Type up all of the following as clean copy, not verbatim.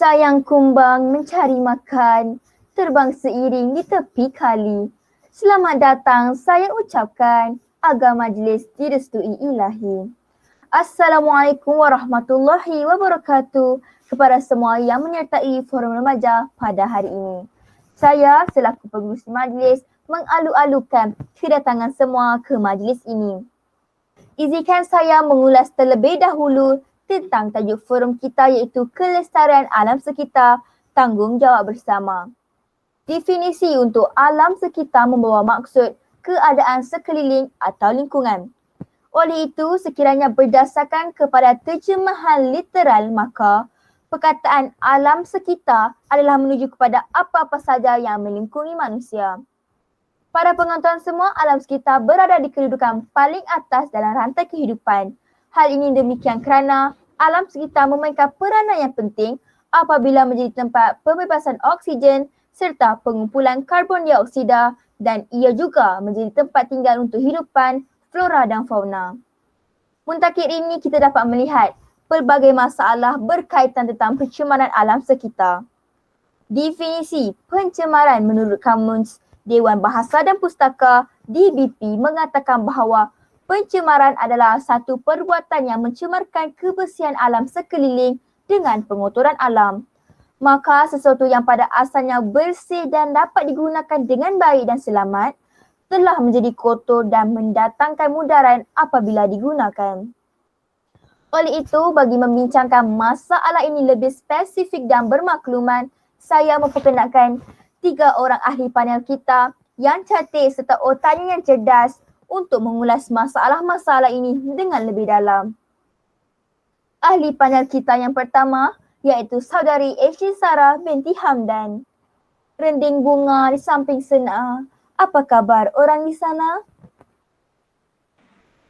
Sayang kumbang mencari makan, terbang seiring di tepi kali. Selamat datang saya ucapkan agar majlis direstui ilahi. Assalamualaikum warahmatullahi wabarakatuh kepada semua yang menyertai forum remaja pada hari ini. Saya selaku pengurusi majlis mengalu-alukan kedatangan semua ke majlis ini. Izinkan saya mengulas terlebih dahulu tentang tajuk forum kita iaitu kelestarian alam sekitar, tanggungjawab bersama. Definisi untuk alam sekitar membawa maksud keadaan sekeliling atau lingkungan. Oleh itu, sekiranya berdasarkan kepada terjemahan literal, maka perkataan alam sekitar adalah menuju kepada apa-apa saja yang melingkungi manusia. Para penonton semua, alam sekitar berada di kedudukan paling atas dalam rantai kehidupan. Hal ini demikian kerana alam sekitar memainkan peranan yang penting apabila menjadi tempat pembebasan oksigen serta pengumpulan karbon dioksida, dan ia juga menjadi tempat tinggal untuk hidupan flora dan fauna. Muntakir ini kita dapat melihat pelbagai masalah berkaitan tentang pencemaran alam sekitar. Definisi pencemaran menurut Kamus Dewan Bahasa dan Pustaka DBP mengatakan bahawa pencemaran adalah satu perbuatan yang mencemarkan kebersihan alam sekeliling dengan pengotoran alam. Maka sesuatu yang pada asalnya bersih dan dapat digunakan dengan baik dan selamat telah menjadi kotor dan mendatangkan mudarat apabila digunakan. Oleh itu, bagi membincangkan masalah ini lebih spesifik dan bermakluman, saya memperkenalkan 3 orang ahli panel kita yang cantik serta otaknya yang cerdas untuk mengulas masalah-masalah ini dengan lebih dalam. Ahli panel kita yang pertama iaitu saudari Ashley Sarah binti Hamdan. Rending bunga di samping sana. Apa kabar orang di sana?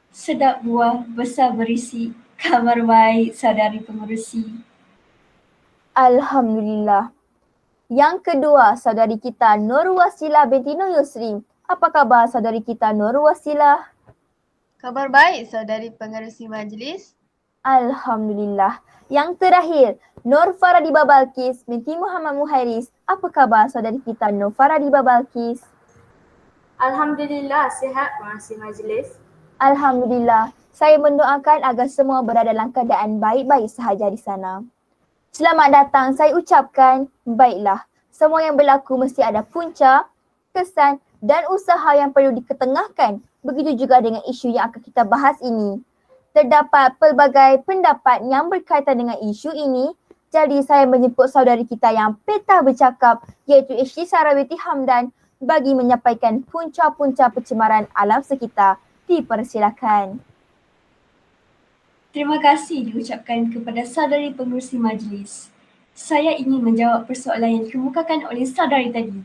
Sedap buah, besar berisi. Kabar baik, saudari pengurusi. Alhamdulillah. Yang kedua, saudari kita Nur Wasilah binti Nur Yusri. Apa khabar saudari kita Nur Wasilah? Kabar baik, saudari pengerusi majlis. Alhamdulillah. Yang terakhir, Nur Faradiba Balkis binti Muhammad Muhairis. Apa khabar saudari kita Nur Faradiba Balkis? Alhamdulillah, sihat pengerusi majlis. Alhamdulillah. Saya mendoakan agar semua berada dalam keadaan baik-baik sahaja di sana. Selamat datang saya ucapkan, baiklah. Semua yang berlaku mesti ada punca, kesan dan usaha yang perlu diketengahkan. Begitu juga dengan isu yang akan kita bahas ini. Terdapat pelbagai pendapat yang berkaitan dengan isu ini. Jadi saya menjemput saudari kita yang petah bercakap iaitu Ashley Sarah binti Hamdan bagi menyampaikan punca-punca pencemaran alam sekitar. Dipersilakan. Terima kasih diucapkan kepada saudari pengurusi majlis. Saya ingin menjawab persoalan yang dikemukakan oleh saudari tadi,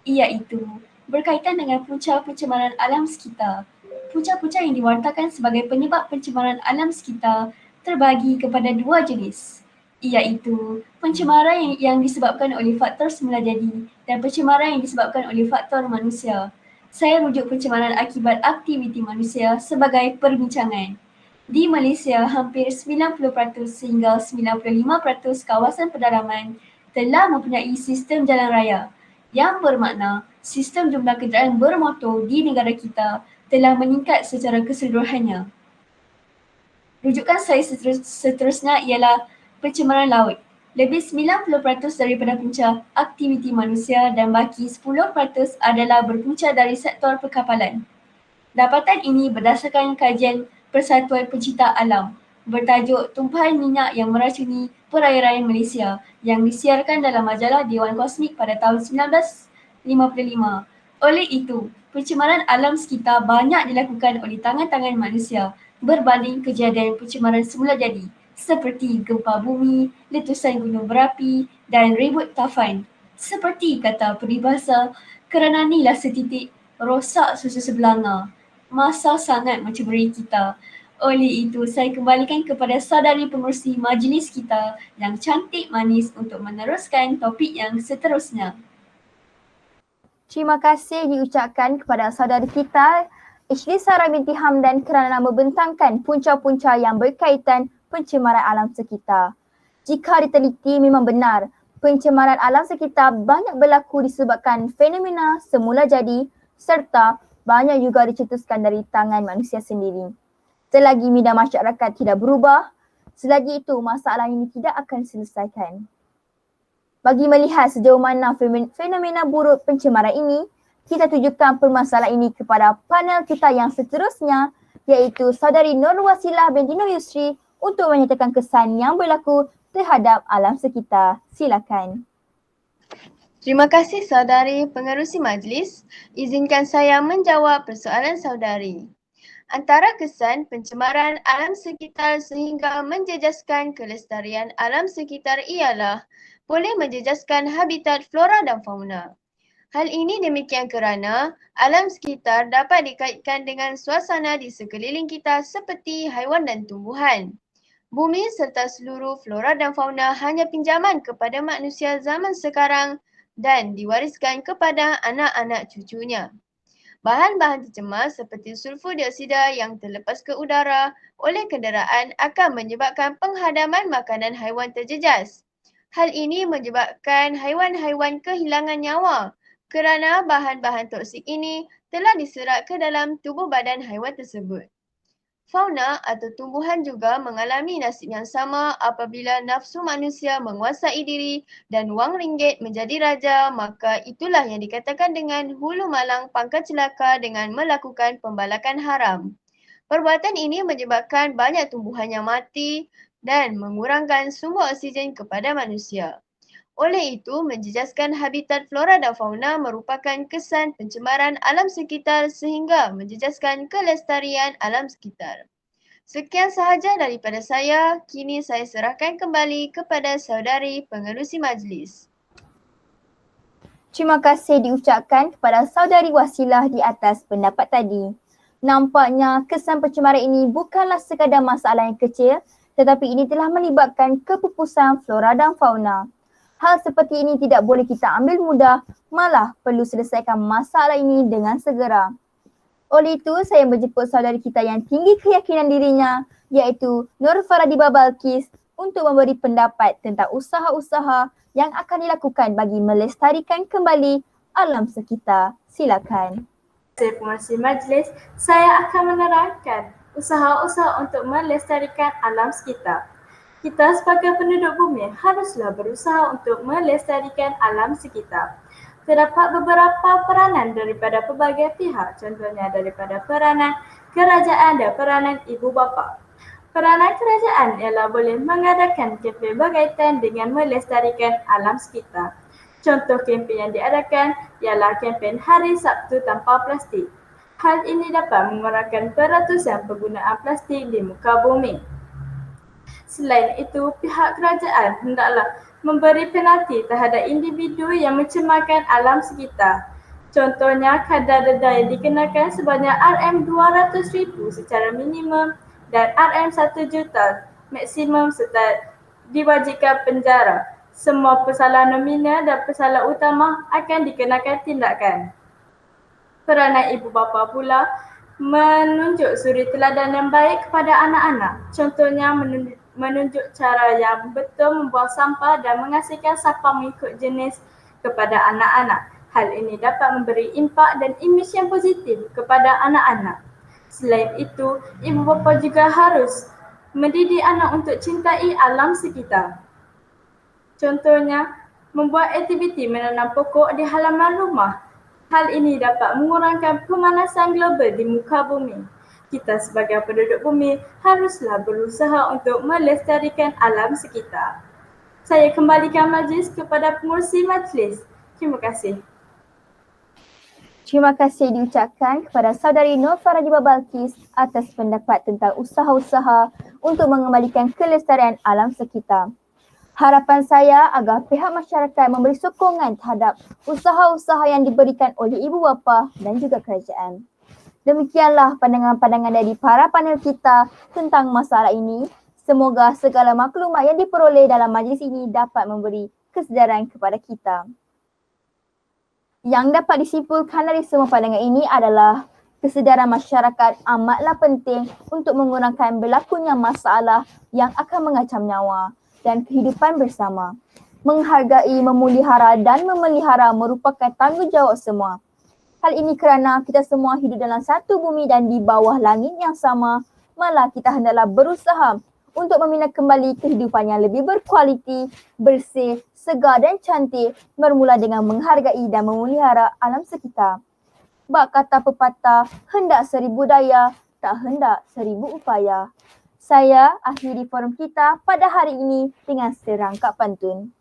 iaitu berkaitan dengan punca pencemaran alam sekitar. Punca-punca yang diwartakan sebagai penyebab pencemaran alam sekitar terbagi kepada 2 jenis, iaitu pencemaran yang disebabkan oleh faktor semula jadi dan pencemaran yang disebabkan oleh faktor manusia. Saya rujuk pencemaran akibat aktiviti manusia sebagai perbincangan. Di Malaysia, hampir 90% sehingga 95% kawasan pedalaman telah mempunyai sistem jalan raya, yang bermakna sistem jumlah kenderaan bermotor di negara kita telah meningkat secara keseluruhannya. Rujukan saya seterusnya ialah pencemaran laut. Lebih 90% daripada punca aktiviti manusia dan baki 10% adalah berpunca dari sektor perkapalan. Dapatan ini berdasarkan kajian Persatuan Pencinta Alam bertajuk Tumpahan Minyak yang Meracuni Perairan Malaysia yang disiarkan dalam majalah Dewan Kosmik pada tahun 1955. Oleh itu, pencemaran alam sekitar banyak dilakukan oleh tangan-tangan manusia berbanding kejadian pencemaran semula jadi seperti gempa bumi, letusan gunung berapi dan ribut tafan. Seperti kata peribahasa, kerana nilah setitik rosak susu sebelanga. Masa sangat mencemari kita. Oleh itu, saya kembalikan kepada saudari pengurusi majlis kita yang cantik manis untuk meneruskan topik yang seterusnya. Terima kasih diucapkan kepada saudari kita Ashley Sarah binti Hamdan kerana membentangkan punca-punca yang berkaitan pencemaran alam sekitar. Jika diteliti memang benar, pencemaran alam sekitar banyak berlaku disebabkan fenomena semula jadi serta banyak juga dicetuskan dari tangan manusia sendiri. Selagi minda masyarakat tidak berubah, selagi itu masalah ini tidak akan diselesaikan. Bagi melihat sejauh mana fenomena buruk pencemaran ini, kita tujukan permasalahan ini kepada panel kita yang seterusnya, iaitu Saudari Nur Wasilah binti Nur Yusri untuk menyatakan kesan yang berlaku terhadap alam sekitar. Silakan. Terima kasih saudari pengerusi majlis. Izinkan saya menjawab persoalan saudari. Antara kesan pencemaran alam sekitar sehingga menjejaskan kelestarian alam sekitar ialah boleh menjejaskan habitat flora dan fauna. Hal ini demikian kerana alam sekitar dapat dikaitkan dengan suasana di sekeliling kita seperti haiwan dan tumbuhan. Bumi serta seluruh flora dan fauna hanya pinjaman kepada manusia zaman sekarang dan diwariskan kepada anak-anak cucunya. Bahan-bahan tercemar seperti sulfur dioksida yang terlepas ke udara oleh kenderaan akan menyebabkan penghadaman makanan haiwan terjejas. Hal ini menyebabkan haiwan-haiwan kehilangan nyawa kerana bahan-bahan toksik ini telah diserap ke dalam tubuh badan haiwan tersebut. Fauna atau tumbuhan juga mengalami nasib yang sama apabila nafsu manusia menguasai diri dan wang ringgit menjadi raja, maka itulah yang dikatakan dengan hulu malang pangkal celaka dengan melakukan pembalakan haram. Perbuatan ini menyebabkan banyak tumbuhan yang mati dan mengurangkan sumber oksigen kepada manusia. Oleh itu, menjejaskan habitat flora dan fauna merupakan kesan pencemaran alam sekitar sehingga menjejaskan kelestarian alam sekitar. Sekian sahaja daripada saya. Kini saya serahkan kembali kepada saudari pengerusi majlis. Terima kasih diucapkan kepada Saudari Wasilah di atas pendapat tadi. Nampaknya kesan pencemaran ini bukanlah sekadar masalah yang kecil, tetapi ini telah melibatkan kepupusan flora dan fauna. Hal seperti ini tidak boleh kita ambil mudah, malah perlu selesaikan masalah ini dengan segera. Oleh itu, saya menjemput saudari kita yang tinggi keyakinan dirinya, iaitu Nur Faradiba Balkis, untuk memberi pendapat tentang usaha-usaha yang akan dilakukan bagi melestarikan kembali alam sekitar. Silakan. Saya pengerusi majlis, saya akan menerangkan usaha-usaha untuk melestarikan alam sekitar. Kita sebagai penduduk bumi haruslah berusaha untuk melestarikan alam sekitar. Terdapat beberapa peranan daripada pelbagai pihak, contohnya daripada peranan kerajaan dan peranan ibu bapa. Peranan kerajaan ialah boleh mengadakan kempen berkaitan dengan melestarikan alam sekitar. Contoh kempen yang diadakan ialah kempen Hari Sabtu Tanpa Plastik. Hal ini dapat mengurangkan peratusan penggunaan plastik di muka bumi. Selain itu, pihak kerajaan hendaklah memberi penalti terhadap individu yang mencemarkan alam sekitar. Contohnya, kadar denda yang dikenakan sebanyak RM200,000 secara minimum dan RM1 juta maksimum serta diwajibkan penjara. Semua pesalahan nominal dan pesalahan utama akan dikenakan tindakan. Peranan ibu bapa pula menunjuk suri teladan yang baik kepada anak-anak. Contohnya menunjuk cara yang betul membuang sampah dan menghasilkan sampah mengikut jenis kepada anak-anak. Hal ini dapat memberi impak dan imej yang positif kepada anak-anak. Selain itu, ibu bapa juga harus mendidik anak untuk cintai alam sekitar. Contohnya, membuat aktiviti menanam pokok di halaman rumah. Hal ini dapat mengurangkan pemanasan global di muka bumi. Kita sebagai penduduk bumi haruslah berusaha untuk melestarikan alam sekitar. Saya kembalikan majlis kepada pengerusi majlis. Terima kasih. Terima kasih diucapkan kepada Saudari Nur Faradiba Balkis atas pendapat tentang usaha-usaha untuk mengembalikan kelestarian alam sekitar. Harapan saya agar pihak masyarakat memberi sokongan terhadap usaha-usaha yang diberikan oleh ibu bapa dan juga kerajaan. Demikianlah pandangan-pandangan dari para panel kita tentang masalah ini. Semoga segala maklumat yang diperoleh dalam majlis ini dapat memberi kesedaran kepada kita. Yang dapat disimpulkan dari semua pandangan ini adalah kesedaran masyarakat amatlah penting untuk mengurangkan berlakunya masalah yang akan mengancam nyawa. dan kehidupan bersama. Menghargai, memelihara dan memelihara merupakan tanggungjawab semua. Hal ini kerana kita semua hidup dalam satu bumi dan di bawah langit yang sama, malah kita hendaklah berusaha untuk membina kembali kehidupan yang lebih berkualiti, bersih, segar dan cantik bermula dengan menghargai dan memelihara alam sekitar. Bak kata pepatah, hendak 1000 daya, tak hendak 1000 upaya. Saya akhiri forum kita pada hari ini dengan serangkap pantun.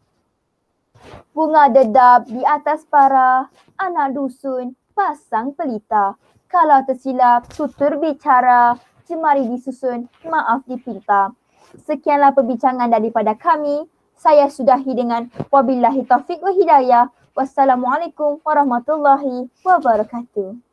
Bunga dedap di atas para, anak dusun pasang pelita. Kalau tersilap tutur bicara, jemari disusun, maaf dipinta. Sekianlah perbincangan daripada kami. Saya sudahi dengan wabillahi taufiq wa hidayah. Wassalamualaikum warahmatullahi wabarakatuh.